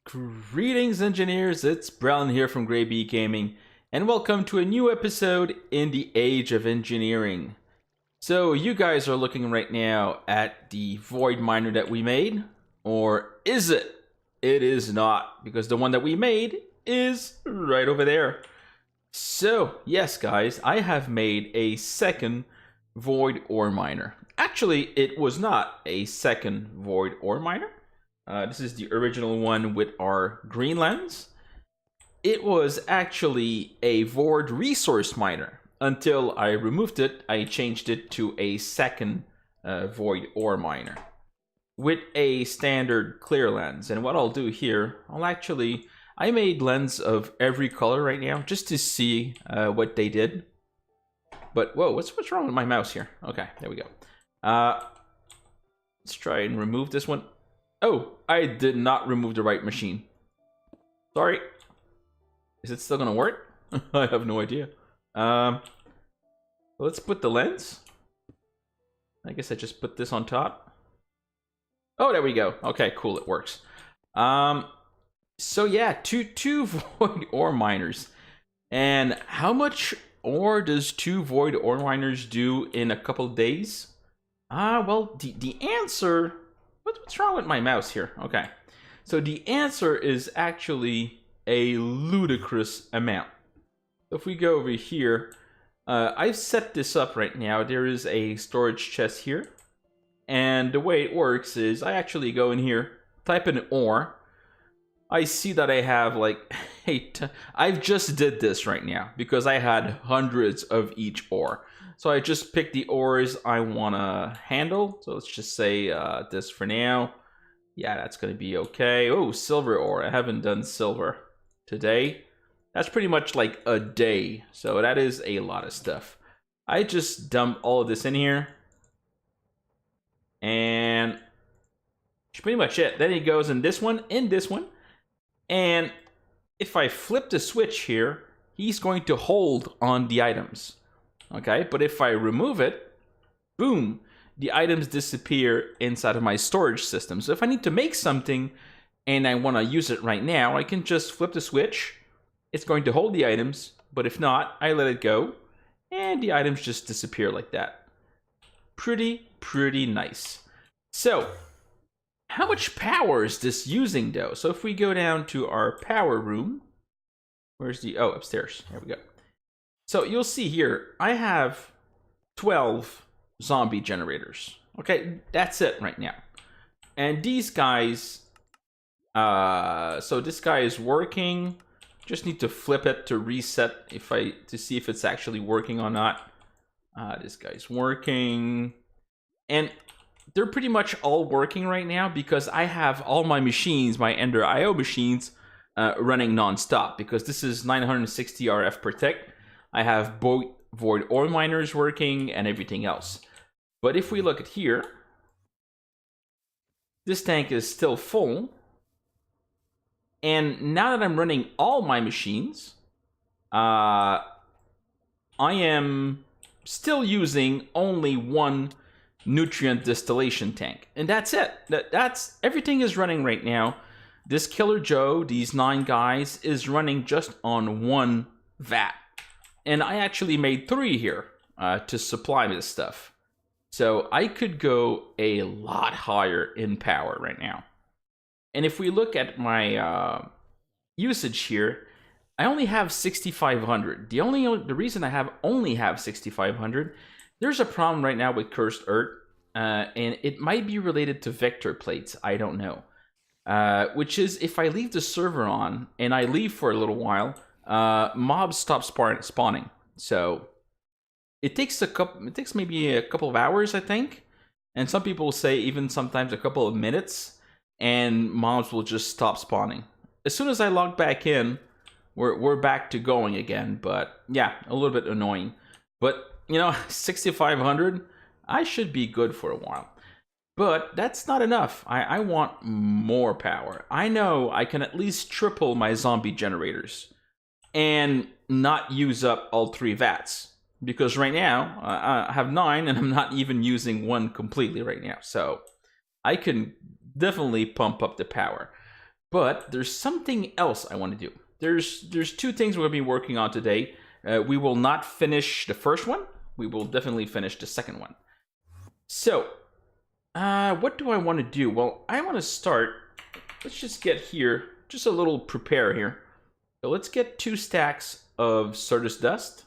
Greetings, engineers. It's Brown here from Grey Bee Gaming, and welcome to a new episode in the Age of Engineering. So, you guys are looking right now at the void miner that we made, or is it? It is not, because the one that we made is right over there. So, yes, guys, I have made a second void ore miner. Actually, it was not a second void ore miner. This is the original one with our green lens. It was actually a void resource miner. Until I removed it, I changed it to a second void ore miner with a standard clear lens. And what I'll do here, I made lens of every color right now just to see what they did. But whoa, what's wrong with my mouse here? Okay, there we go. Let's try and remove this one. Oh, I did not remove the right machine. Sorry. Is it still gonna work? I have no idea. Let's put the lens. I guess I just put this on top. Oh, there we go. Okay, cool, it works. So yeah, two void ore miners. And how much ore does two void ore miners do in a couple days? Well, the answer... What's wrong with my mouse here? Okay. So the answer is actually a ludicrous amount. If we go over here, I've set this up right now. There is a storage chest here. And the way it works is I actually go in here, type in ore. I see that I have like I've just did this right now because I had hundreds of each ore. So I just picked the ores I want to handle. So let's just say this for now. Yeah, that's going to be okay. Oh, silver ore. I haven't done silver today. That's pretty much like a day. So that is a lot of stuff. I just dump all of this in here. And that's pretty much it. Then it goes in this one, And if I flip the switch here, he's going to hold on the items. Okay, but if I remove it, boom, the items disappear inside of my storage system. So if I need to make something and I want to use it right now, I can just flip the switch. It's going to hold the items, but if not, I let it go and the items just disappear like that. Pretty nice. So, how much power is this using though? So if we go down to our power room, where's the, oh, upstairs, there we go. So you'll see here, I have 12 zombie generators. Okay, that's it right now. And these guys, so this guy is working. Just need to flip it to reset to see if it's actually working or not. This guy's working. And they're pretty much all working right now because I have all my machines, my Ender IO machines, running non-stop because this is 960 RF per tick. I have both void ore miners working and everything else. But if we look at here, this tank is still full. And now that I'm running all my machines, I am still using only one nutrient distillation tank. And that's it. That's everything is running right now. This Killer Joe, these 9 guys, is running just on one vat. And I actually made 3 here to supply this stuff. So I could go a lot higher in power right now. And if we look at my usage here, I only have 6,500. The reason I only have 6,500, there's a problem right now with Cursed Earth. And it might be related to vector plates. I don't know. Which is if I leave the server on and I leave for a little while, mobs stop spawning. So it takes maybe a couple of hours, I think, and some people say even sometimes a couple of minutes, and mobs will just stop spawning. As soon as I log back in, we're back to going again. But yeah, a little bit annoying. But you know, 6,500, I should be good for a while. But that's not enough. I want more power. I know I can at least triple my zombie generators and not use up all 3 vats. Because right now, I have 9 and I'm not even using one completely right now. So I can definitely pump up the power. But there's something else I want to do. There's two things we're going to be working on today. We will not finish the first one. We will definitely finish the second one. So, what do I want to do? Well, I want to start. Let's just get here, just a little prepare here. So let's get 2 stacks of Certus dust.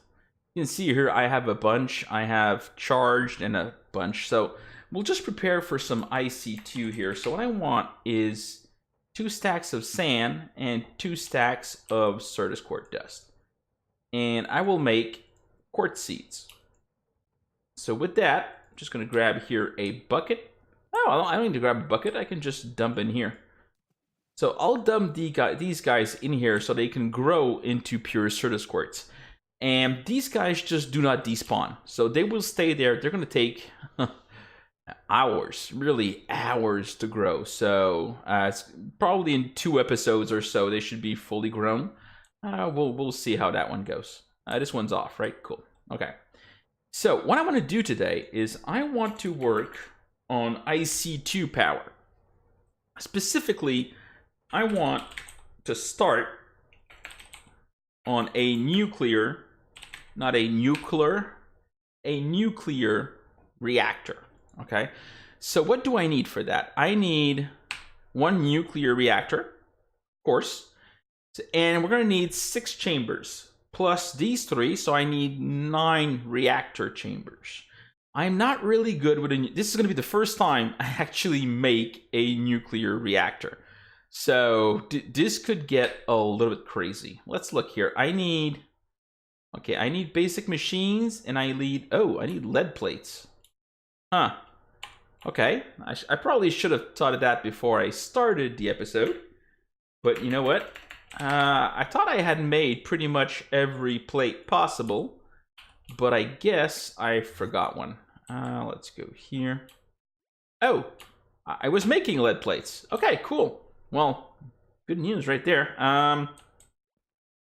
You can see here I have a bunch. I have charged and a bunch. So we'll just prepare for some IC2 here. So what I want is 2 stacks of sand and 2 stacks of Certus quartz dust. And I will make quartz seeds. So with that, I'm just going to grab here a bucket. Oh, I don't need to grab a bucket. I can just dump in here. So I'll dump these guys in here so they can grow into pure Certus quartz. And these guys just do not despawn. So they will stay there. They're going to take hours, really hours to grow. So it's probably in 2 episodes or so, they should be fully grown. We'll see how that one goes. This one's off, right? Cool. Okay. So what I want to do today is I want to work on IC2 power. Specifically, I want to start on a nuclear, not a nuclear, a nuclear reactor, okay? So what do I need for that? I need 1 nuclear reactor, of course, and we're gonna need 6 chambers, plus these 3, so I need 9 reactor chambers. I'm not really good with this is gonna be the first time I actually make a nuclear reactor. So this could get a little bit crazy. Let's look here. I need basic machines, and I need lead plates. Huh. Okay. I probably should have thought of that before I started the episode. But you know what? I thought I had made pretty much every plate possible, but I guess I forgot one. Let's go here. Oh, I was making lead plates. Okay, cool. Well, good news right there.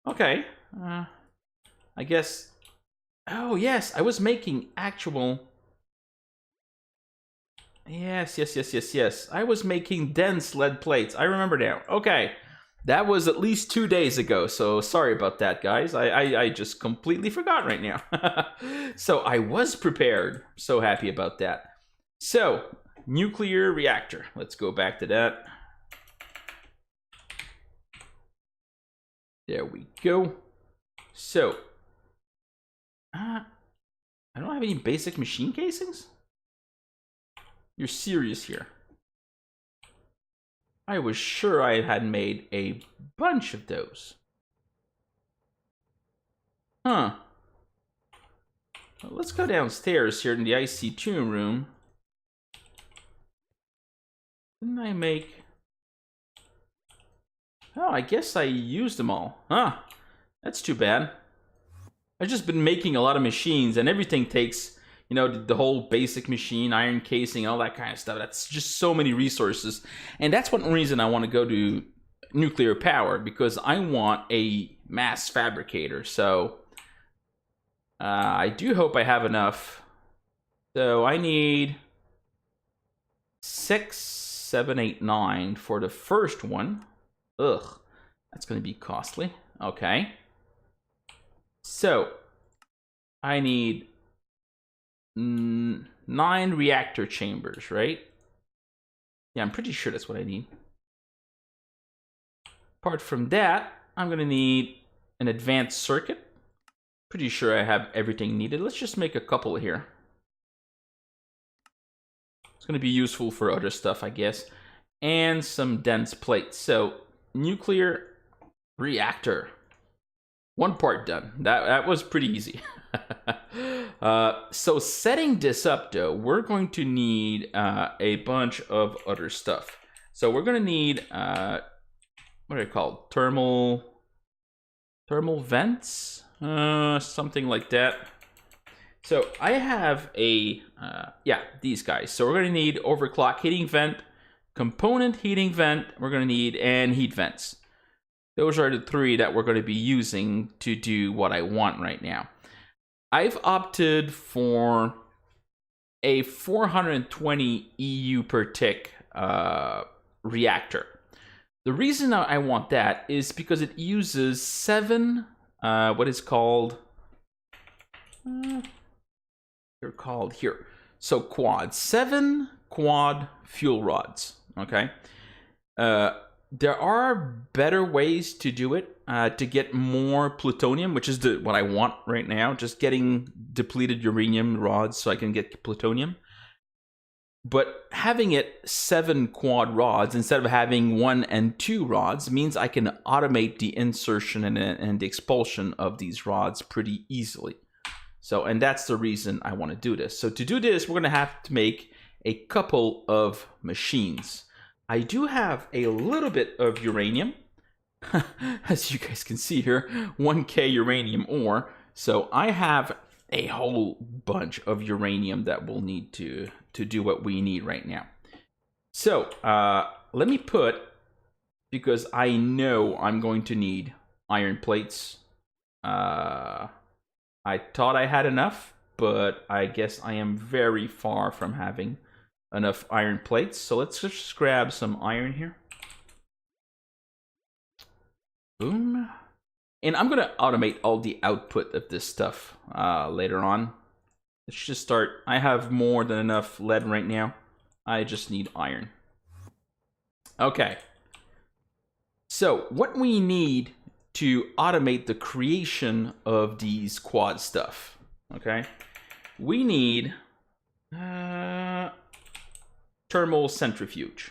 Okay. I guess... Oh, yes, I was making actual... Yes. I was making dense lead plates. I remember now. Okay. That was at least 2 days ago, so sorry about that, guys. I just completely forgot right now. So I was prepared. So happy about that. So, nuclear reactor. Let's go back to that. There we go. So, I don't have any basic machine casings? You're serious here. I was sure I had made a bunch of those. Huh. Well, let's go downstairs here in the IC2 room. Didn't I make... Oh, I guess I used them all. Huh. That's too bad. I've just been making a lot of machines, and everything takes, you know, the whole basic machine, iron casing, all that kind of stuff. That's just so many resources. And that's one reason I want to go to nuclear power, because I want a mass fabricator. So I do hope I have enough. So I need 6, 7, 8, 9 for the first one. Ugh, that's going to be costly. Okay. So I need 9 reactor chambers, right? Yeah, I'm pretty sure that's what I need. Apart from that, I'm going to need an advanced circuit. Pretty sure I have everything needed. Let's just make a couple here. It's going to be useful for other stuff, I guess. And some dense plates. So, nuclear reactor. 1 part done. That was pretty easy. So setting this up, though, we're going to need a bunch of other stuff. So we're going to need, what are they called? Thermal vents? Something like that. So I have a, these guys. So we're going to need overclock heating vent, component heating vent, we're going to need, and heat vents. Those are the 3 that we're going to be using to do what I want right now. I've opted for a 420 EU per tick reactor. The reason I want that is because it uses 7, what is called, they're called here. So quad, 7 quad fuel rods, okay? There are better ways to do it, to get more plutonium, which is what I want right now, just getting depleted uranium rods so I can get plutonium. But having it 7 quad rods instead of having 1 and 2 rods means I can automate the insertion and the expulsion of these rods pretty easily. So, and that's the reason I want to do this. So to do this, we're going to have to make a couple of machines. I do have a little bit of uranium. As you guys can see here, 1K uranium ore. So I have a whole bunch of uranium that we'll need to do what we need right now. So let me put, because I know I'm going to need iron plates. I thought I had enough, but I guess I am very far from having enough iron plates. So let's just grab some iron here. Boom. And I'm going to automate all the output of this stuff later on. Let's just start. I have more than enough lead right now. I just need iron. Okay. So what we need to automate the creation of these quad stuff, okay? We need thermal centrifuge.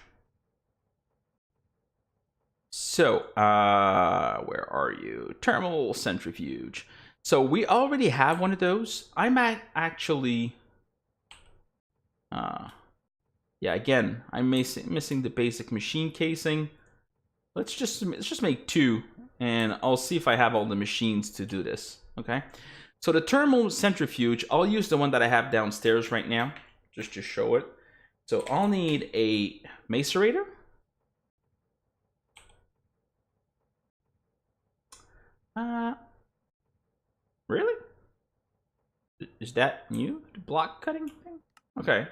So, where are you? Thermal centrifuge. So we already have one of those. I'm actually, yeah, again, I'm missing the basic machine casing. Let's just make 2, and I'll see if I have all the machines to do this. Okay. So the thermal centrifuge, I'll use the one that I have downstairs right now, just to show it. So I'll need a macerator. Really? Is that new? The block cutting thing? Okay.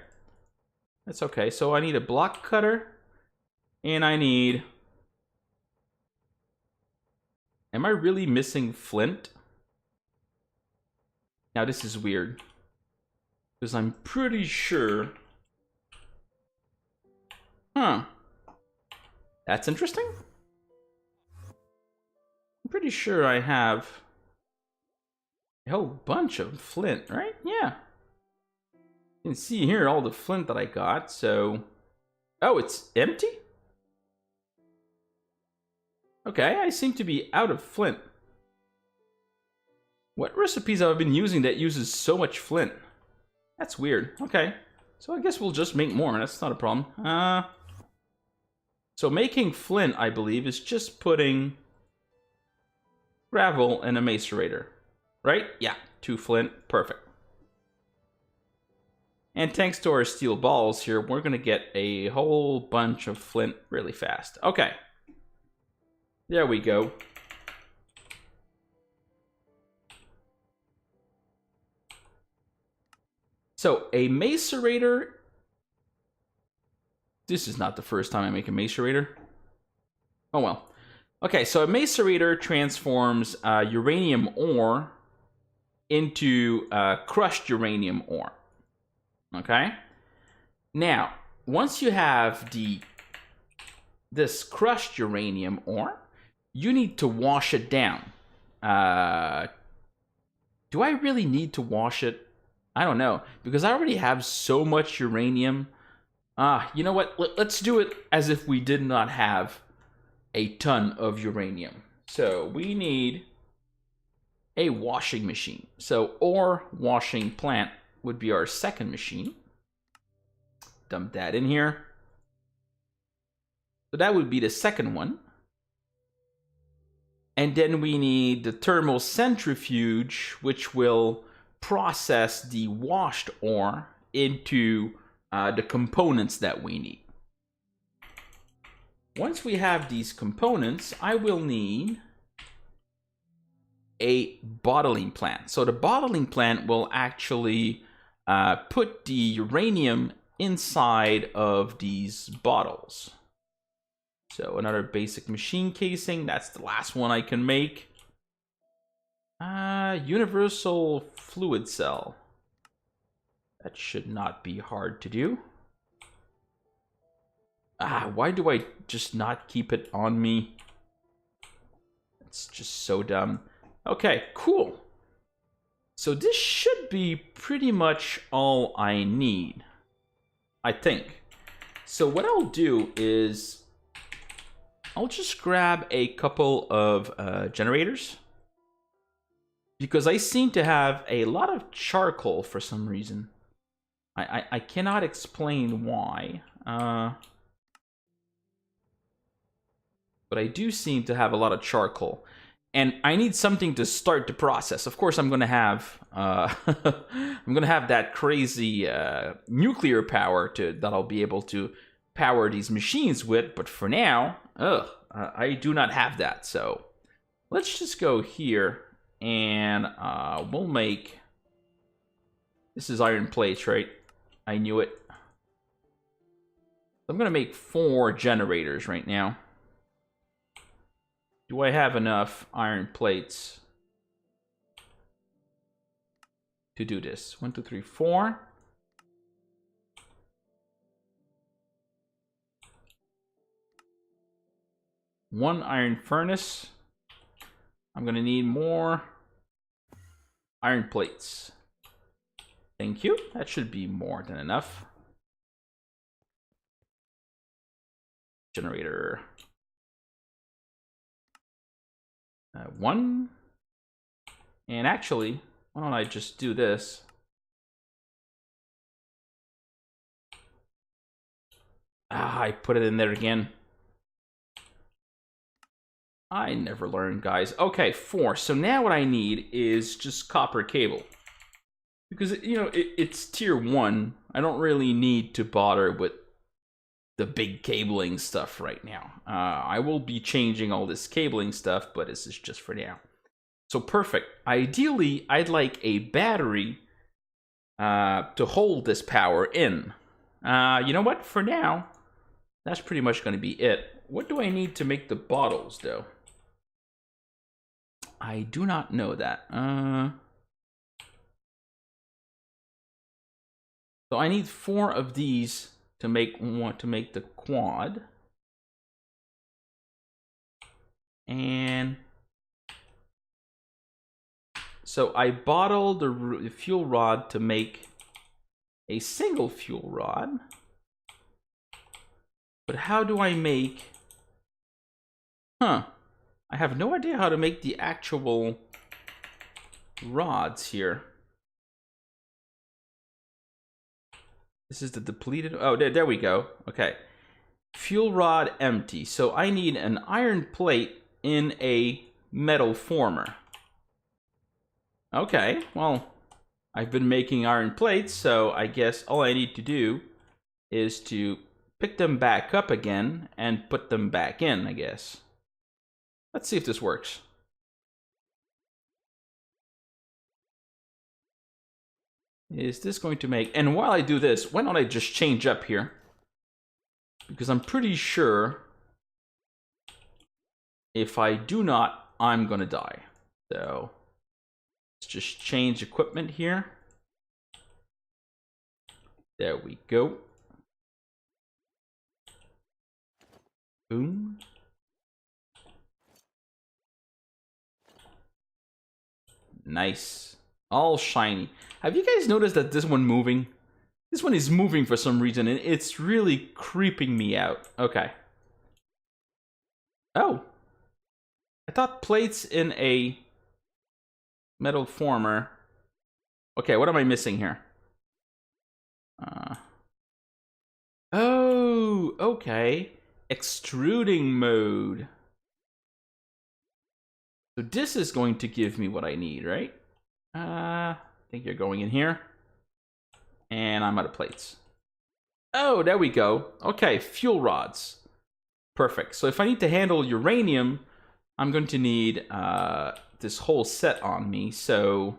That's okay. So I need a block cutter, and I need... Am I really missing flint? Now this is weird, because I'm pretty sure... Huh. That's interesting. I'm pretty sure I have a whole bunch of flint, right? Yeah. You can see here all the flint that I got, so... Oh, it's empty? Okay, I seem to be out of flint. What recipes have I been using that uses so much flint? That's weird. Okay, so I guess we'll just make more. That's not a problem. So making flint, I believe, is just putting gravel in a macerator. Right? Yeah, 2 flint. Perfect. And thanks to our steel balls here, we're going to get a whole bunch of flint really fast. Okay. There we go. So a macerator... This is not the first time I make a macerator. Oh well. Okay, so a macerator transforms uranium ore into crushed uranium ore. Okay? Now, once you have this crushed uranium ore, you need to wash it down. Do I really need to wash it? I don't know, because I already have so much uranium. You know what? Let's do it as if we did not have a ton of uranium. So we need a washing machine. So ore washing plant would be our second machine. Dump that in here. So that would be the second one. And then we need the thermal centrifuge, which will process the washed ore into the components that we need. Once we have these components, I will need a bottling plant. So the bottling plant will actually put the uranium inside of these bottles. So another basic machine casing. That's the last one I can make. Universal fluid cell. That should not be hard to do. Why do I just not keep it on me? It's just so dumb. Okay, cool. So this should be pretty much all I need, I think. So what I'll do is I'll just grab a couple of generators, because I seem to have a lot of charcoal for some reason. I cannot explain why. But I do seem to have a lot of charcoal. And I need something to start the process. Of course, I'm gonna have that crazy nuclear power that I'll be able to power these machines with. But for now, I do not have that. So let's just go here and we'll make. This is iron plates, right? I knew it. I'm gonna make 4 generators right now. Do I have enough iron plates to do this? 1, 2, 3, 4. One iron furnace. I'm gonna need more iron plates. Thank you. That should be more than enough. Generator. 1. And actually, why don't I just do this? I put it in there again. I never learn, guys. Okay, 4. So now what I need is just copper cable. Because, you know, it's tier 1. I don't really need to bother with the big cabling stuff right now. I will be changing all this cabling stuff, but this is just for now. So perfect. Ideally, I'd like a battery to hold this power in. You know what? For now, that's pretty much going to be it. What do I need to make the bottles, though? I do not know that. So I need 4 of these to make the quad. And so I bottled the fuel rod to make a single fuel rod. But how do I make... I have no idea how to make the actual rods here. This is the depleted... Oh, there we go. Okay. Fuel rod empty. So I need an iron plate in a metal former. Okay, well, I've been making iron plates, so I guess all I need to do is to pick them back up again and put them back in, I guess. Let's see if this works. Is this going to make... And while I do this, why don't I just change up here? Because I'm pretty sure if I do not, I'm gonna die. So let's just change equipment here. There we go. Boom. Nice. All shiny. Have you guys noticed that this one moving? This one is moving for some reason, and it's really creeping me out. Okay. Oh. I thought plates in a metal former. Okay, what am I missing here? Oh, okay. Extruding mode. So this is going to give me what I need, right? I think you're going in here. And I'm out of plates. Oh, there we go. Okay, fuel rods. Perfect. So if I need to handle uranium, I'm going to need this whole set on me. So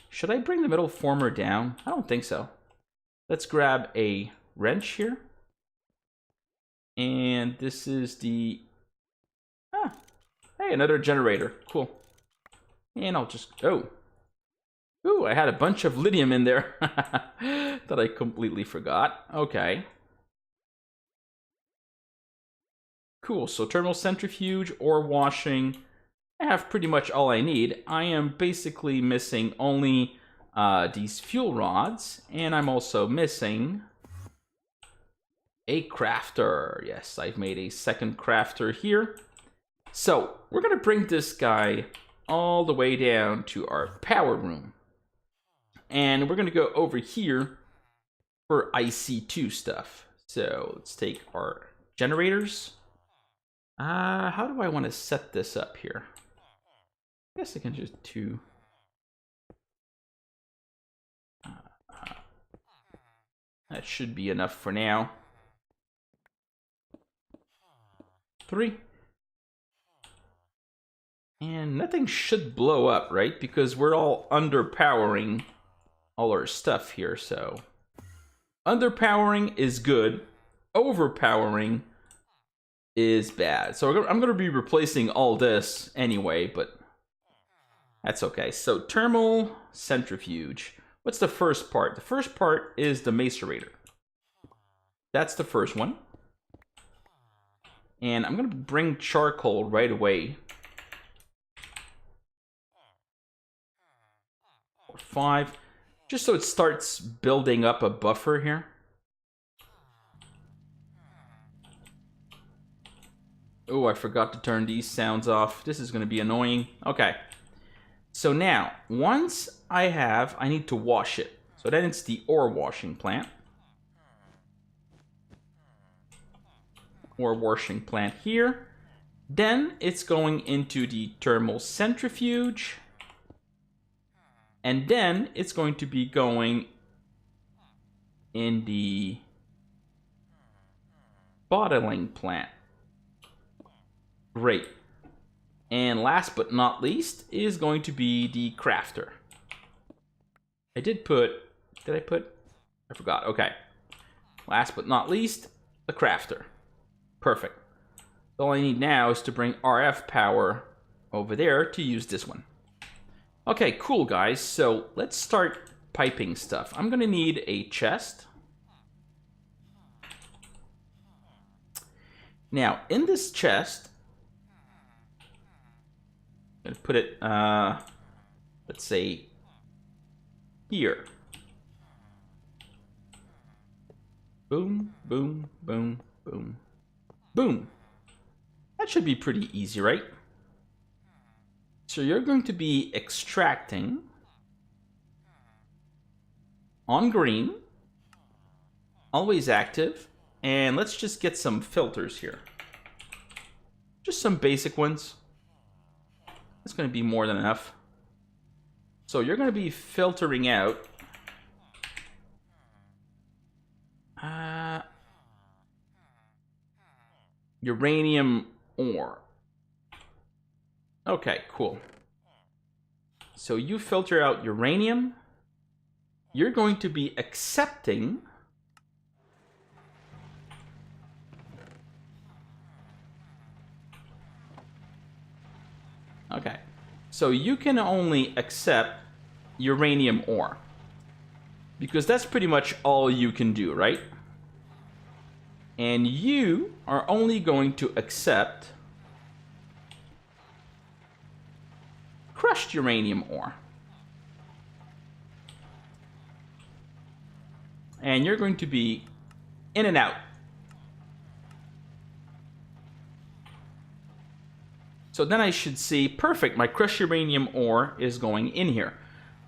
should I bring the metal former down? I don't think so. Let's grab a wrench here. And this is the... Ah, hey, another generator. Cool. And I'll just... Oh. Ooh, I had a bunch of lithium in there that I completely forgot. Okay. Cool, so thermal centrifuge, ore washing. I have pretty much all I need. I am basically missing only these fuel rods, and I'm also missing a crafter. Yes, I've made a second crafter here. So, we're gonna bring this guy all the way down to our power room. And we're gonna go over here for IC2 stuff. So, let's take our generators. How do I want to set this up here? I guess I can just do... that should be enough for now. 3. And nothing should blow up, right? Because we're all underpowering all our stuff here, so... underpowering is good. Overpowering is bad. So I'm going to be replacing all this anyway, but that's okay. So thermal centrifuge. What's the first part? The first part is the macerator. That's the first one. And I'm going to bring charcoal right away. 5. Just so it starts building up a buffer here. Oh, I forgot to turn these sounds off. This is going to be annoying. Okay. So now, once I need to wash it. So then it's the ore washing plant. Ore washing plant here. Then it's going into the thermal centrifuge. And then it's going to be going in the bottling plant. Great. And last but not least is going to be the crafter. I forgot. Okay. Last but not least, the crafter. Perfect. All I need now is to bring RF power over there to use this one. Okay, cool guys. So let's start piping stuff. I'm gonna need a chest. Now, in this chest, I'm gonna put it, let's say, here. Boom, boom, boom, boom, boom. That should be pretty easy, right? So you're going to be extracting on green, always active, and let's just get some filters here. Just some basic ones. That's going to be more than enough. So you're going to be filtering out uranium ore. Okay, cool. So you filter out uranium. You're going to be accepting okay. So you can only accept uranium ore. Because that's pretty much all you can do, right? And you are only going to accept crushed uranium ore. And you're going to be in and out. So then I should see, perfect, my crushed uranium ore is going in here.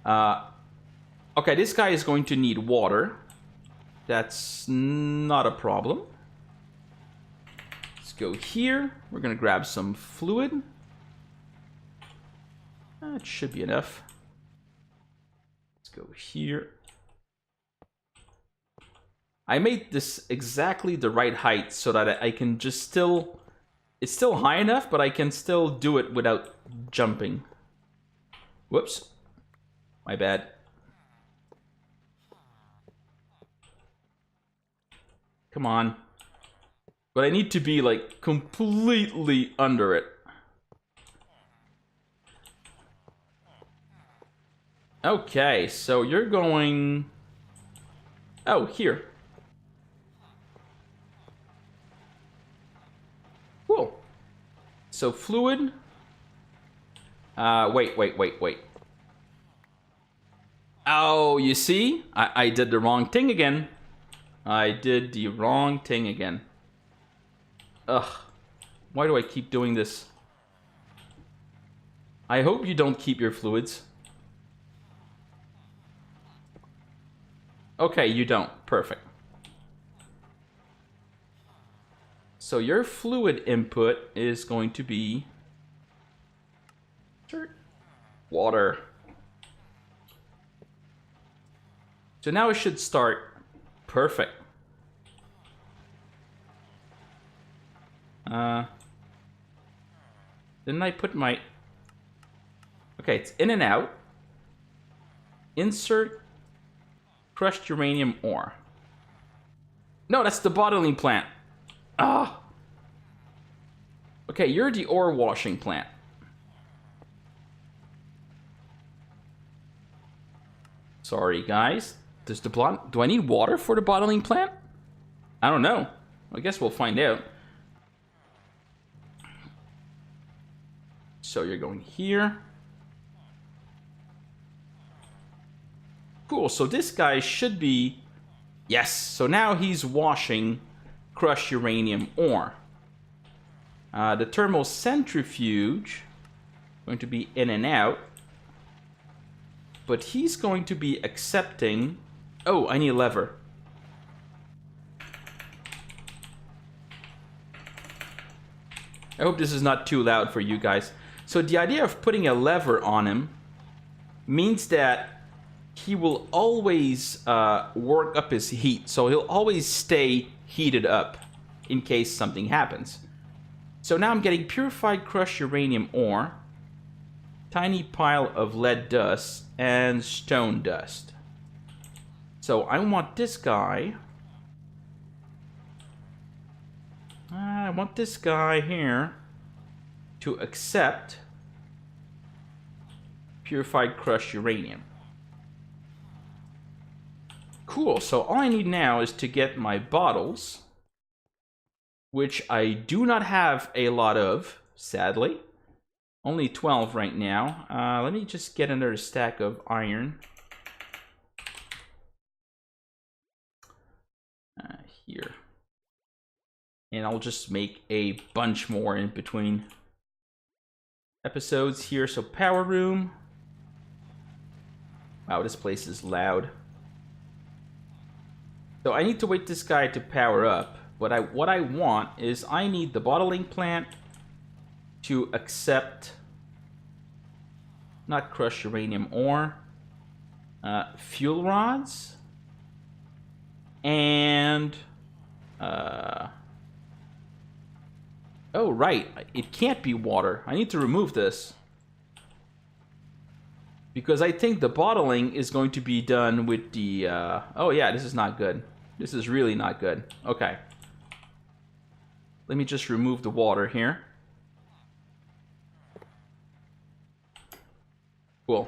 Okay, this guy is going to need water. That's not a problem. Let's go here. We're going to grab some fluid. That should be enough. Let's go here. I made this exactly the right height so that I can just still... It's still high enough, but I can still do it without jumping. Whoops. My bad. Come on. But I need to be, like, completely under it. Okay, so you're going... Oh, here. Cool. So fluid. Wait. Oh, you see? I did the wrong thing again. Ugh. Why do I keep doing this? I hope you don't keep your fluids. Okay, you don't. Perfect. So your fluid input is going to be... water. So now it should start. Perfect. Didn't I put my... Okay, it's in and out. Insert crushed uranium ore. No, that's the bottling plant. Ah. Okay, you're the ore washing plant. Sorry, guys. Does the do I need water for the bottling plant? I don't know. I guess we'll find out. So you're going here. Cool, so this guy should be... Yes, so now he's washing crushed uranium ore. The thermal centrifuge going to be in and out. But he's going to be accepting... Oh, I need a lever. I hope this is not too loud for you guys. So the idea of putting a lever on him means that he will always work up his heat. So he'll always stay heated up in case something happens. So now I'm getting purified crushed uranium ore, tiny pile of lead dust, and stone dust. So I want this guy. I want this guy here to accept purified crushed uranium. Cool, so all I need now is to get my bottles, which I do not have a lot of, sadly. Only 12 right now. Let me just get another stack of iron. Here. And I'll just make a bunch more in between episodes here. So power room. Wow, this place is loud. So I need to wait this guy to power up. But what I want is I need the bottling plant to accept not crushed uranium ore, fuel rods, and oh right, it can't be water. I need to remove this because I think the bottling is going to be done with the oh yeah, this is not good. This is really not good. Okay, let me just remove the water here. Cool.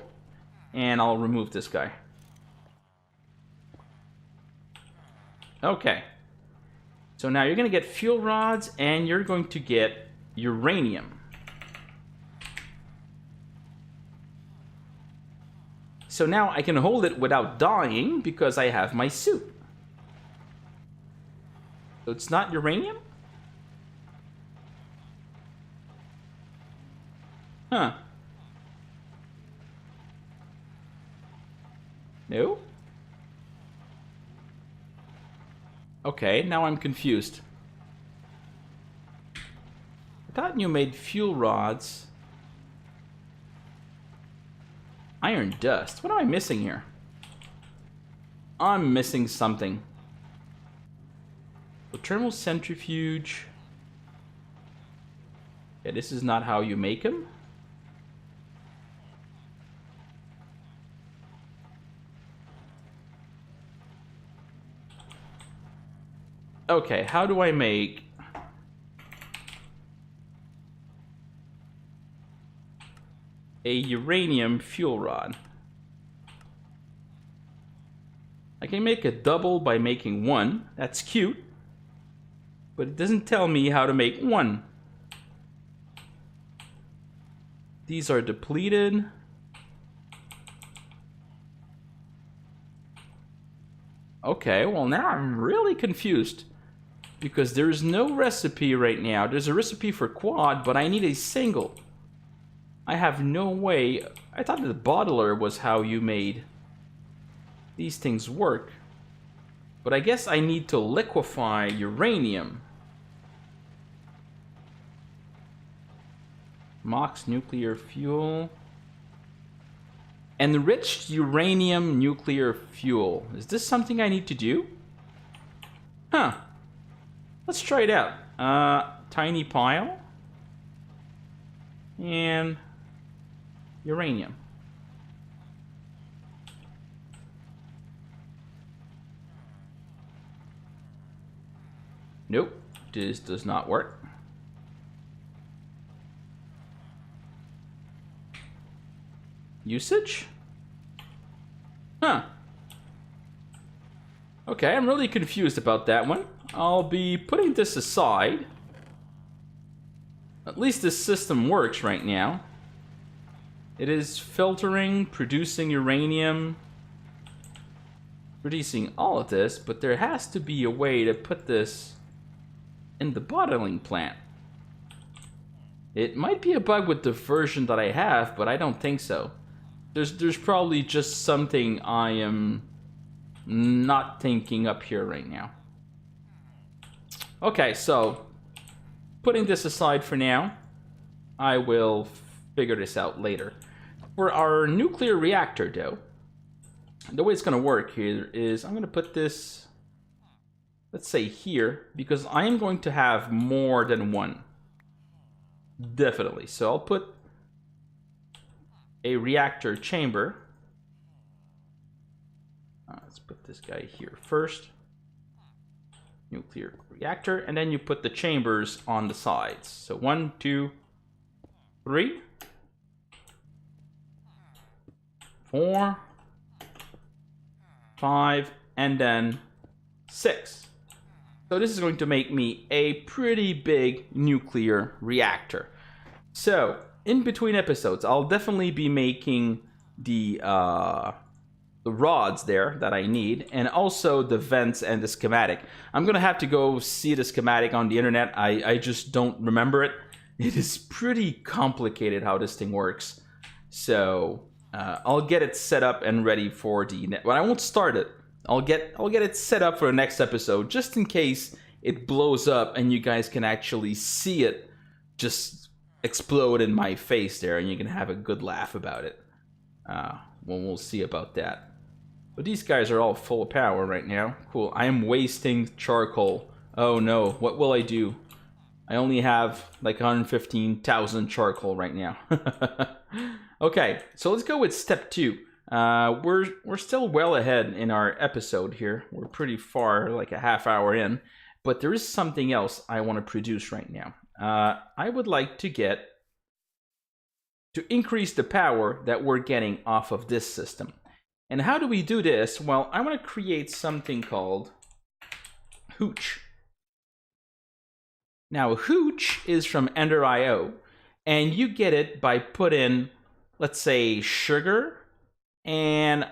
And I'll remove this guy. Okay. So now you're going to get fuel rods and you're going to get uranium. So now I can hold it without dying because I have my suit. So it's not uranium? Huh. No? Okay, now I'm confused. I thought you made fuel rods. Iron dust. What am I missing here? I'm missing something. The thermal centrifuge. Yeah, this is not how you make them. Okay, how do I make a uranium fuel rod. I can make a double by making one. That's cute. But it doesn't tell me how to make one. These are depleted. Okay, well now I'm really confused. Because there's no recipe right now. There's a recipe for quad, but I need a single. I have no way. I thought the bottler was how you made these things work. But I guess I need to liquefy uranium. Mox nuclear fuel. Enriched uranium nuclear fuel. Is this something I need to do? Huh. Let's try it out. Tiny pile. And uranium. Nope, this does not work. Usage? Huh. Okay, I'm really confused about that one. I'll be putting this aside. At least this system works right now. It is filtering, producing uranium, producing all of this, but there has to be a way to put this in the bottling plant. It might be a bug with the version that I have, but I don't think so. There's probably just something I am not thinking up here right now. Okay, so putting this aside for now, I will figure this out later. For our nuclear reactor though, the way it's gonna work here is I'm gonna put this, let's say here, because I am going to have more than one. Definitely. So I'll put a reactor chamber. Let's put this guy here first. Nuclear reactor, and then you put the chambers on the sides. So 1, 2, 3, 4, 5, and then 6. So this is going to make me a pretty big nuclear reactor. So in between episodes, I'll definitely be making the rods there that I need, and also the vents and the schematic. I'm gonna have to go see the schematic on the internet. I just don't remember it. It is pretty complicated how this thing works. So I'll get it set up and ready for the net. Well, I won't start it. I'll get it set up for the next episode, just in case it blows up and you guys can actually see it just explode in my face there, and you can have a good laugh about it. Well, we'll see about that. But these guys are all full of power right now. Cool. I am wasting charcoal. Oh no, what will I do? I only have like 115,000 charcoal right now. Okay, so let's go with step 2. We're still well ahead in our episode here. We're pretty far, like a half hour in. But there is something else I want to produce right now. I would like to increase the power that we're getting off of this system. And how do we do this? Well, I want to create something called Hooch. Now, Hooch is from Ender.io, and you get it by putting, let's say, sugar and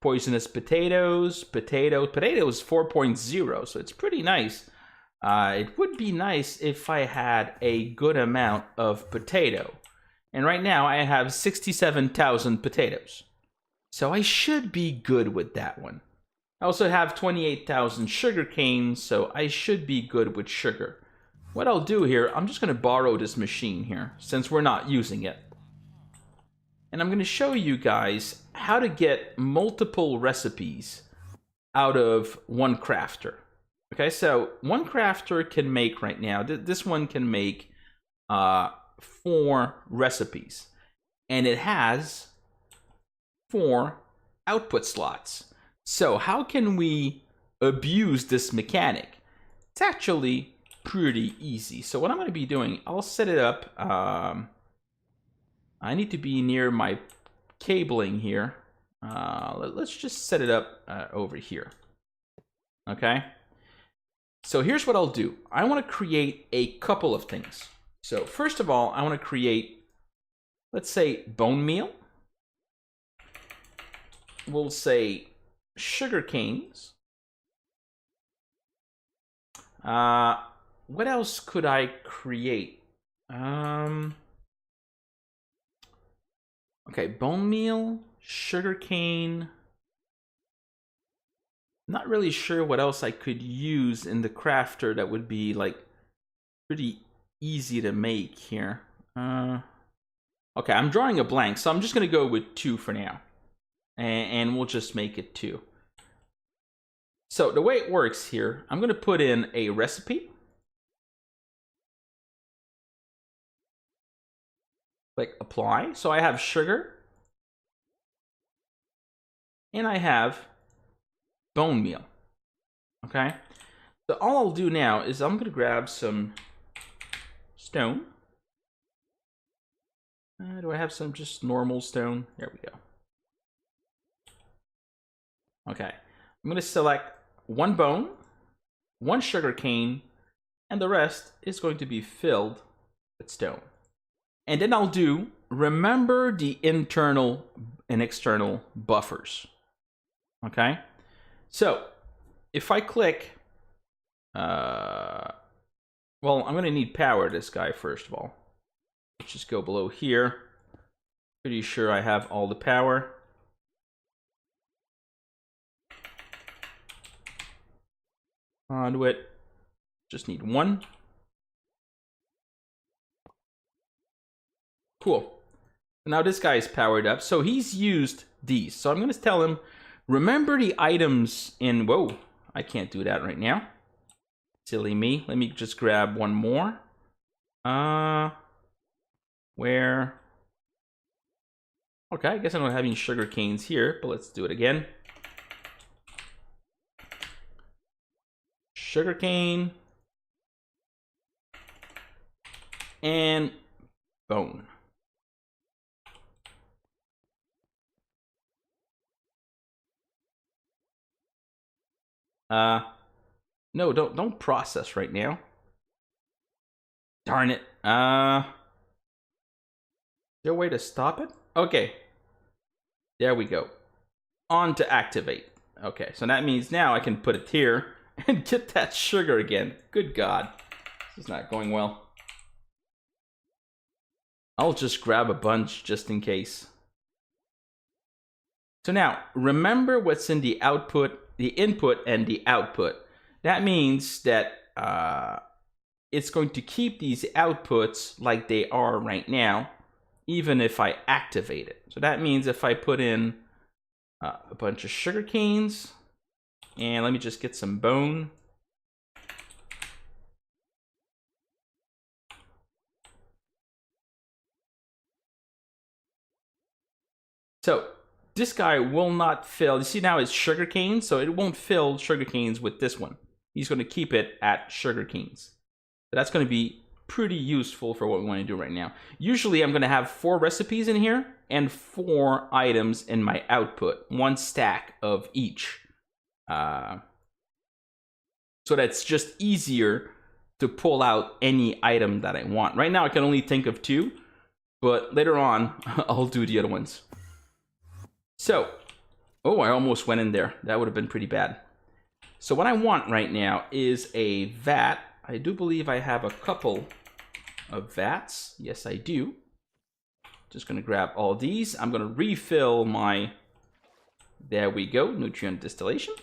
poisonous potatoes, potatoes 4.0, so it's pretty nice. It would be nice if I had a good amount of potato. And right now I have 67,000 potatoes. So I should be good with that one. I also have 28,000 sugar canes, so I should be good with sugar. What I'll do here, I'm just going to borrow this machine here, since we're not using it. And I'm going to show you guys how to get multiple recipes out of one crafter. Okay, so one crafter can make right now, this one can make 4 recipes. And it has 4 output slots. So how can we abuse this mechanic? It's actually pretty easy. So what I'm going to be doing, I'll set it up. I need to be near my cabling here. Let's just set it up over here. Okay. So here's what I'll do. I want to create a couple of things. So first of all, I want to create, let's say, bone meal. We'll say sugar canes. What else could I create? Okay, bone meal, sugar cane. Not really sure what else I could use in the crafter that would be like pretty easy to make here. Okay, I'm drawing a blank, so I'm just gonna go with 2 for now. And we'll just make it 2. So the way it works here, I'm gonna put in a recipe. Click apply. So I have sugar. And I have bone meal. Okay? So all I'll do now is I'm gonna grab some stone. Do I have some just normal stone? There we go. Okay. I'm gonna select 1 bone, 1 sugar cane, and the rest is going to be filled with stone. And then I'll do, remember the internal and external buffers. Okay? So, if I click, well, I'm going to need power this guy first of all. Let's just go below here. Pretty sure I have all the power. Conduit. Just need 1. Cool. Now this guy is powered up, so he's used these. So I'm going to tell him, remember the items in... Whoa, I can't do that right now. Silly me. Let me just grab 1 more. Where? Okay, I guess I don't have any sugar canes here, but let's do it again. Sugar cane. And bone. No, don't process right now. Darn it. Is there a way to stop it? Okay. There we go. On to activate. Okay, so that means now I can put it here and get that sugar again. Good God. This is not going well. I'll just grab a bunch just in case. So now, remember what's in the output, the input, and the output. That means that it's going to keep these outputs like they are right now, even if I activate it. So that means if I put in a bunch of sugar canes, and let me just get some bone. So this guy will not fill. You see now it's sugar canes, so it won't fill sugar canes with this one. He's going to keep it at sugar canes. So that's going to be pretty useful for what we want to do right now. Usually I'm going to have 4 recipes in here and 4 items in my output. 1 stack of each. So that's just easier to pull out any item that I want. Right now I can only think of 2, but later on I'll do the other ones. So, oh, I almost went in there. That would have been pretty bad. So what I want right now is a vat. I do believe I have a couple of vats. Yes, I do. Just going to grab all these. I'm going to refill my... There we go, nutrient distillation.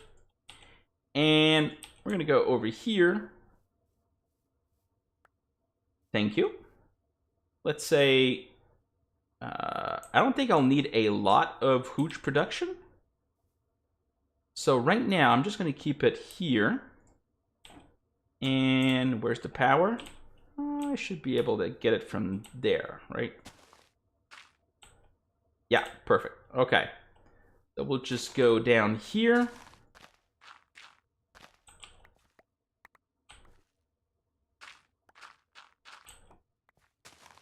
And we're going to go over here. Thank you. Let's say... I don't think I'll need a lot of hooch production. So right now, I'm just going to keep it here. And where's the power? I should be able to get it from there, right? Yeah, perfect. Okay. So we'll just go down here.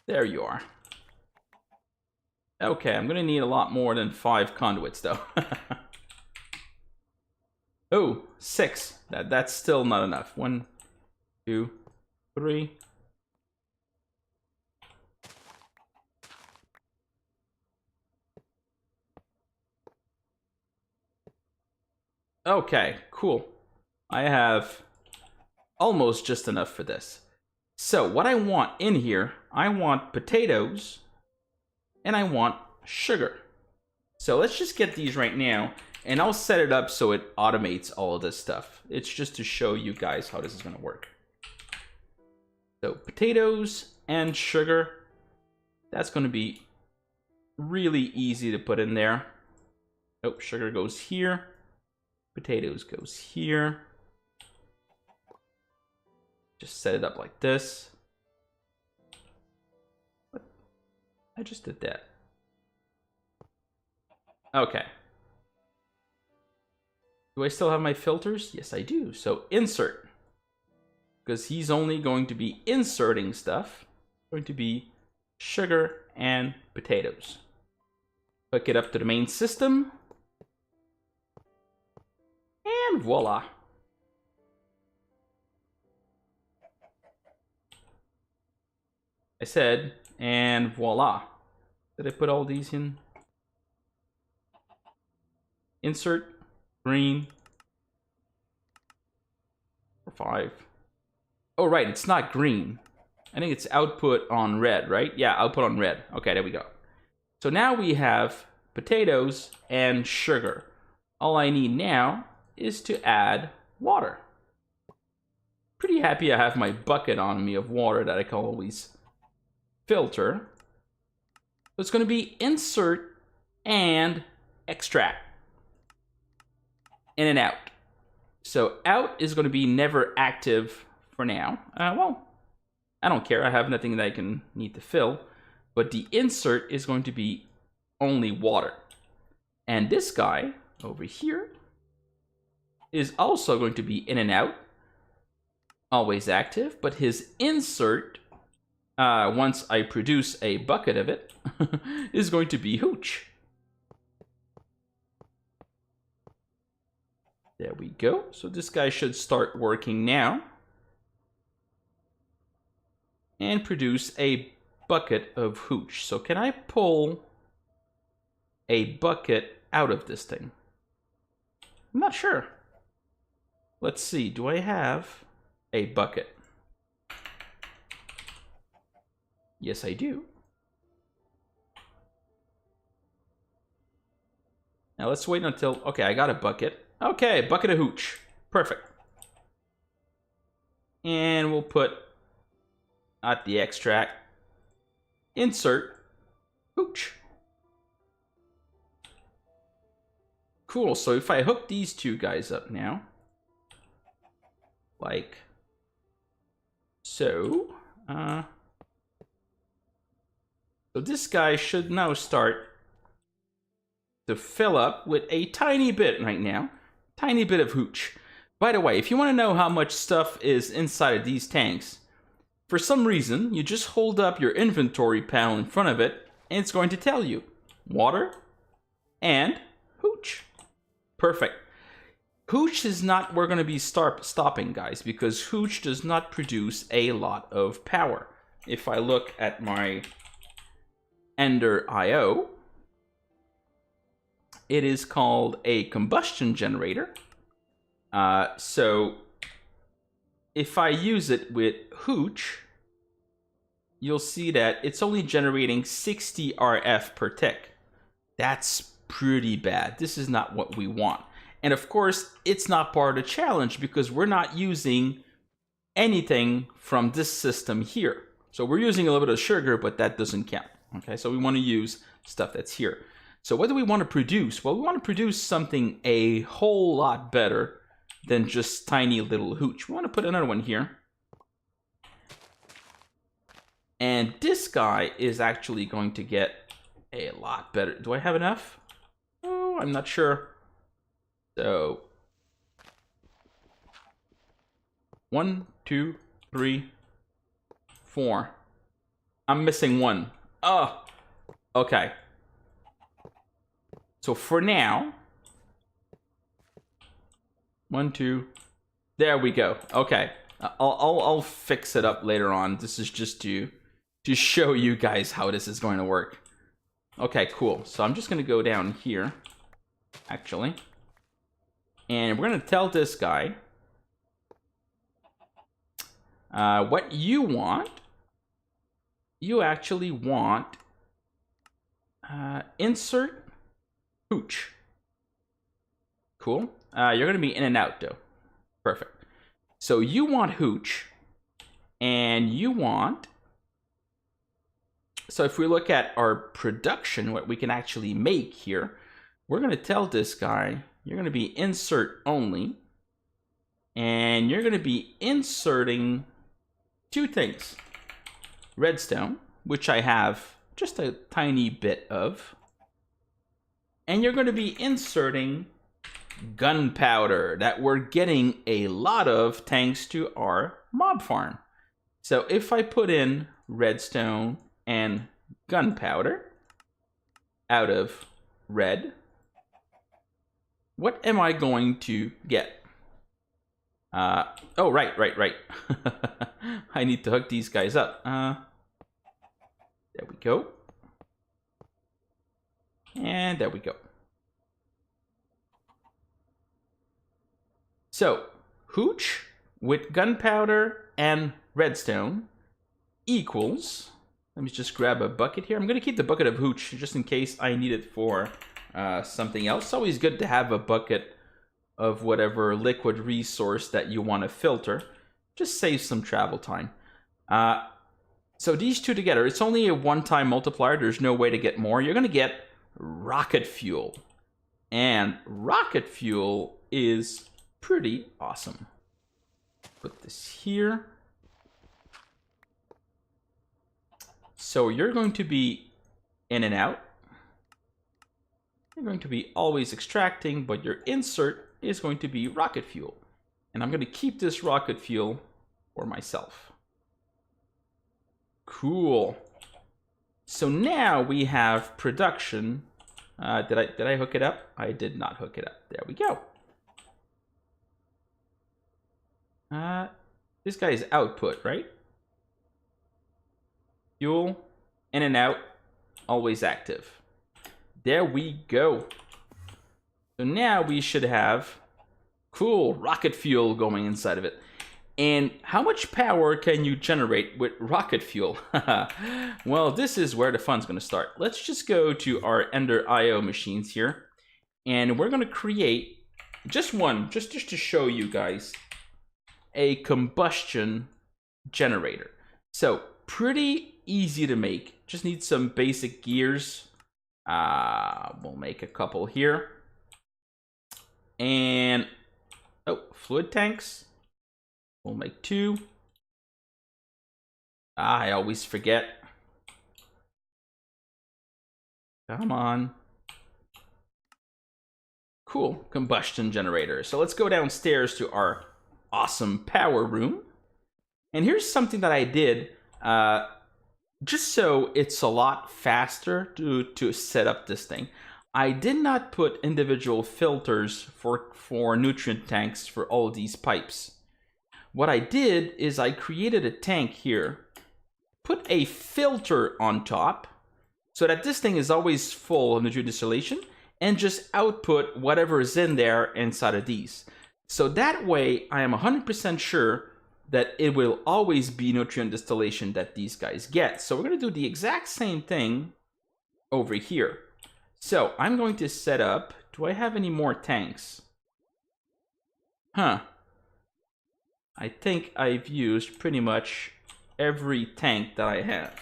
There you are. Okay, I'm gonna need a lot more than 5 conduits though. Oh, 6. That's still not enough. 1, 2, 3. Okay, cool. I have almost just enough for this. So what I want in here, I want potatoes and I want sugar. So let's just get these right now, and I'll set it up so it automates all of this stuff. It's just to show you guys how this is gonna work. So potatoes and sugar, that's gonna be really easy to put in there. Oh, sugar goes here. Potatoes goes here. Just set it up like this. I just did that. Okay. Do I still have my filters? Yes, I do. So insert. Because he's only going to be inserting stuff. Going to be sugar and potatoes. Hook it up to the main system. And voila. I said, and voila. Did I put all these in? Insert, green, 5. Oh, right, it's not green. I think it's output on red, right? Yeah, output on red. Okay, there we go. So now we have potatoes and sugar. All I need now is to add water. Pretty happy I have my bucket on me of water that I can always filter. So it's going to be insert and extract. In and out. So out is going to be never active for now. Well, I don't care. I have nothing that I can need to fill. But the insert is going to be only water. And this guy over here is also going to be in and out. Always active. But his insert, once I produce a bucket of it, is going to be hooch. There we go. So this guy should start working now. And produce a bucket of hooch. So can I pull a bucket out of this thing? I'm not sure. Let's see. Do I have a bucket? Yes, I do. Now let's wait until... Okay, I got a bucket. Okay, bucket of hooch. Perfect. And we'll put at the extract. Insert hooch. Cool, so if I hook these two guys up now, like so, so this guy should now start to fill up with a tiny bit right now. Tiny bit of hooch. By the way, if you want to know how much stuff is inside of these tanks, for some reason, you just hold up your inventory panel in front of it, and it's going to tell you. Water and hooch. Perfect. Hooch is not where we're going to be stopping, guys, because hooch does not produce a lot of power. If I look at my Ender IO, it is called a combustion generator. So if I use it with hooch, you'll see that it's only generating 60 RF per tick. That's pretty bad. This is not what we want. And of course, it's not part of the challenge because we're not using anything from this system here. So we're using a little bit of sugar, but that doesn't count. Okay, so we want to use stuff that's here. So what do we want to produce? Well, we want to produce something a whole lot better than just tiny little hooch. We want to put another one here. And this guy is actually going to get a lot better. Do I have enough? Oh, I'm not sure. So 1, 2, 3, 4. I'm missing one. Oh, okay. So for now, 1, 2, there we go. Okay, I'll fix it up later on. This is just to show you guys how this is going to work. Okay, cool. So I'm just going to go down here, actually. And we're going to tell this guy what you want. You actually want insert hooch. Cool. You're going to be in and out, though. Perfect. So you want hooch, and you want... So if we look at our production, what we can actually make here, we're going to tell this guy, you're going to be insert only, and you're going to be inserting 2 things. Redstone, which I have just a tiny bit of, and you're going to be inserting gunpowder that we're getting a lot of thanks to our mob farm. So if I put in redstone and gunpowder out of red, what am I going to get? Oh, right. I need to hook these guys up. There we go. And there we go. So, hooch with gunpowder and redstone equals... Let me just grab a bucket here. I'm going to keep the bucket of hooch just in case I need it for something else. It's always good to have a bucket of whatever liquid resource that you want to filter. Just save some travel time. So these 2 together, it's only a one-time multiplier. There's no way to get more. You're going to get rocket fuel. And rocket fuel is pretty awesome. Put this here. So you're going to be in and out. You're going to be always extracting, but your insert is going to be rocket fuel. And I'm going to keep this rocket fuel for myself. Cool. So now we have production. Did I hook it up? I did not hook it up. There we go. This guy is output, right? Fuel, in and out, always active. There we go. So now we should have cool rocket fuel going inside of it. And how much power can you generate with rocket fuel? Well, this is where the fun's going to start. Let's just go to our Ender IO machines here. And we're going to create just one, just to show you guys, a combustion generator. So pretty easy to make. Just need some basic gears. We'll make a couple here. And, oh, fluid tanks. We'll make 2. I always forget. Come on. Cool, combustion generator. So let's go downstairs to our awesome power room. And here's something that I did. Just so it's a lot faster to set up this thing. I did not put individual filters for nutrient tanks for all of these pipes. What I did is I created a tank here, put a filter on top, so that this thing is always full of nutrient distillation, and just output whatever is in there inside of these. So that way, I am 100% sure that it will always be nutrient distillation that these guys get. So we're going to do the exact same thing over here. So I'm going to set up... Do I have any more tanks? Huh. I think I've used pretty much every tank that I have.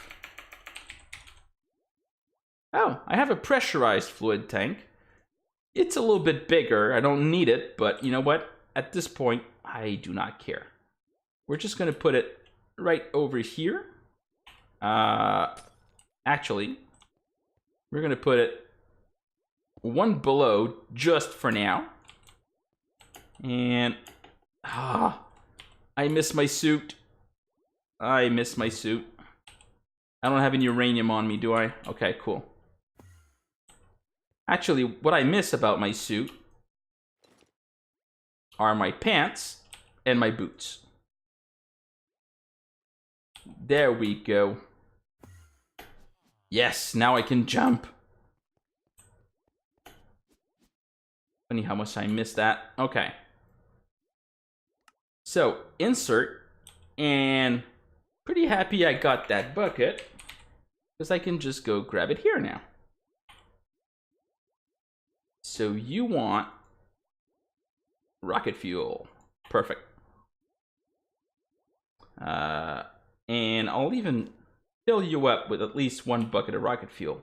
Oh, I have a pressurized fluid tank. It's a little bit bigger. I don't need it, but you know what? At this point, I do not care. We're just going to put it right over here. Actually, we're going to put it one below just for now. And I miss my suit. I miss my suit. I don't have any uranium on me, do I? Okay, cool. Actually, what I miss about my suit are my pants and my boots. There we go. Yes, now I can jump. Funny how much I missed that. Okay. So, insert, and pretty happy I got that bucket, because I can just go grab it here now. So you want rocket fuel. Perfect. And I'll even fill you up with at least 1 bucket of rocket fuel.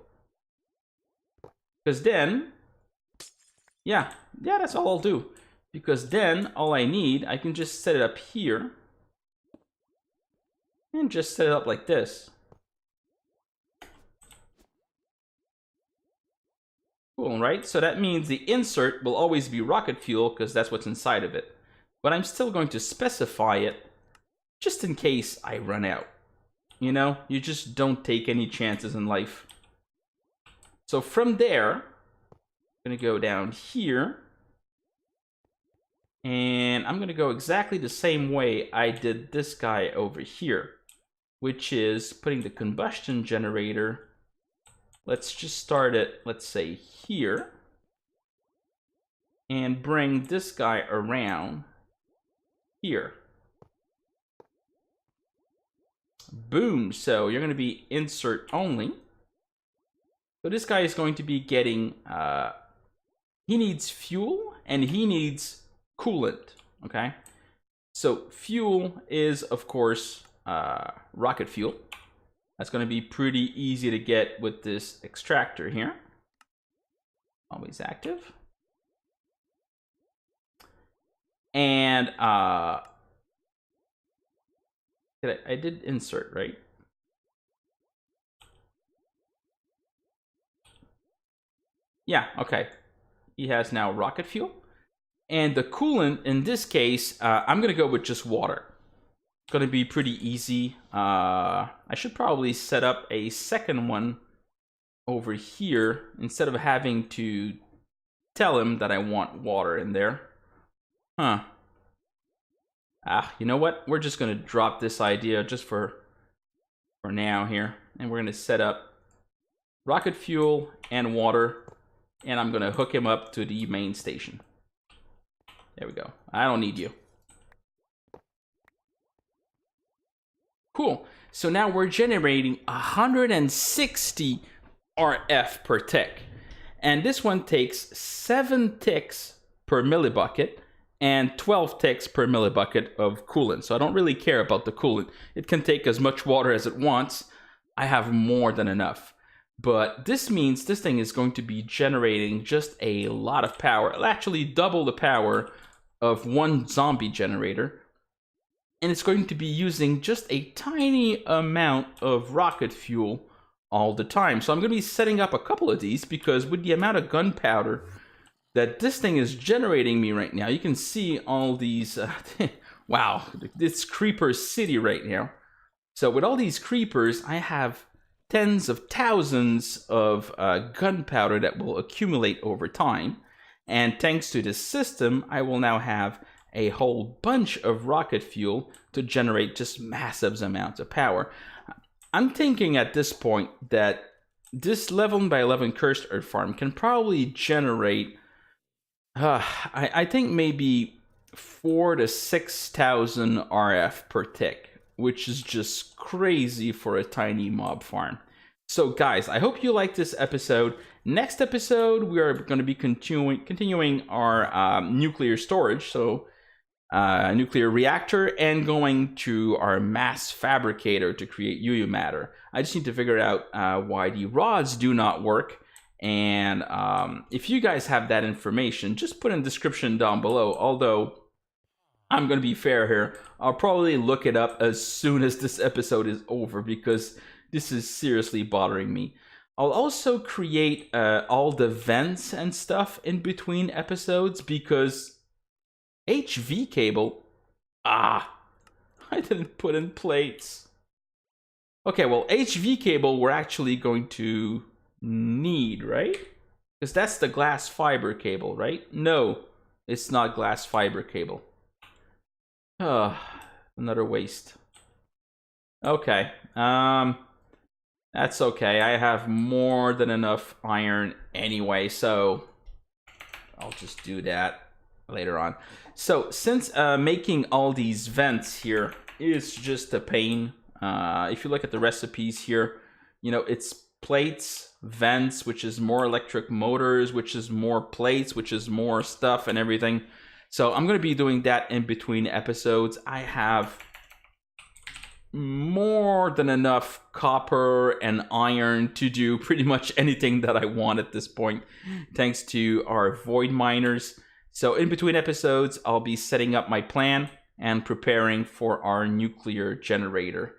Because then, yeah, that's all I'll do. Because then, all I need, I can just set it up here. And just set it up like this. Cool, right? So that means the insert will always be rocket fuel, because that's what's inside of it. But I'm still going to specify it, just in case I run out. You know, you just don't take any chances in life. So from there, I'm going to go down here. And I'm going to go exactly the same way I did this guy over here, which is putting the combustion generator. Let's just start it, let's say, here. And bring this guy around here. Boom. So you're going to be insert only. So this guy is going to be getting, he needs fuel and he needs coolant, okay? So fuel is, of course, rocket fuel. That's going to be pretty easy to get with this extractor here. Always active. And I did insert, right? Yeah, okay. He has now rocket fuel. And the coolant, in this case, I'm going to go with just water. It's going to be pretty easy. I should probably set up a second one over here instead of having to tell him that I want water in there. Huh. You know what? We're just going to drop this idea just for now here. And we're going to set up rocket fuel and water. And I'm going to hook him up to the main station. There we go. I don't need you. Cool. So now we're generating 160 RF per tick. And this one takes 7 ticks per millibucket and 12 ticks per millibucket of coolant. So I don't really care about the coolant. It can take as much water as it wants. I have more than enough. But this means this thing is going to be generating just a lot of power. It'll actually double the power of one zombie generator. And it's going to be using just a tiny amount of rocket fuel all the time. So I'm going to be setting up a couple of these because with the amount of gunpowder that this thing is generating me right now, you can see all these, wow, it's Creeper City right now. So with all these creepers, I have tens of thousands of gunpowder that will accumulate over time. And thanks to this system, I will now have a whole bunch of rocket fuel to generate just massive amounts of power. I'm thinking at this point that this 11 by 11 cursed earth farm can probably generate, I think maybe 4,000 to 6,000 RF per tick, which is just crazy for a tiny mob farm. So guys, I hope you liked this episode. Next episode, we are going to be continuing our nuclear storage, so nuclear reactor, and going to our mass fabricator to create UU matter. I just need to figure out why the rods do not work. And if you guys have that information, just put in the description down below. Although, I'm going to be fair here. I'll probably look it up as soon as this episode is over because this is seriously bothering me. I'll also create all the vents and stuff in between episodes because HV cable, I didn't put in plates. Okay, well, HV cable we're actually going to need, right? Because that's the glass fiber cable, right? No, it's not glass fiber cable. Another waste. Okay. That's okay. I have more than enough iron anyway, so I'll just do that later on. So since making all these vents here is just a pain, if you look at the recipes here, you know, it's plates, vents, which is more electric motors, which is more plates, which is more stuff and everything. So I'm going to be doing that in between episodes. I have more than enough copper and iron to do pretty much anything that I want at this point, thanks to our void miners. So in between episodes, I'll be setting up my plan and preparing for our nuclear generator.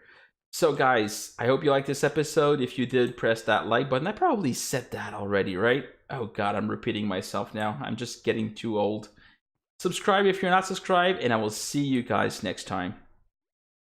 So guys, I hope you liked this episode. If you did, press that like button. I probably said that already, right? Oh god, I'm repeating myself now. I'm just getting too old. Subscribe if you're not subscribed, and I will see you guys next time.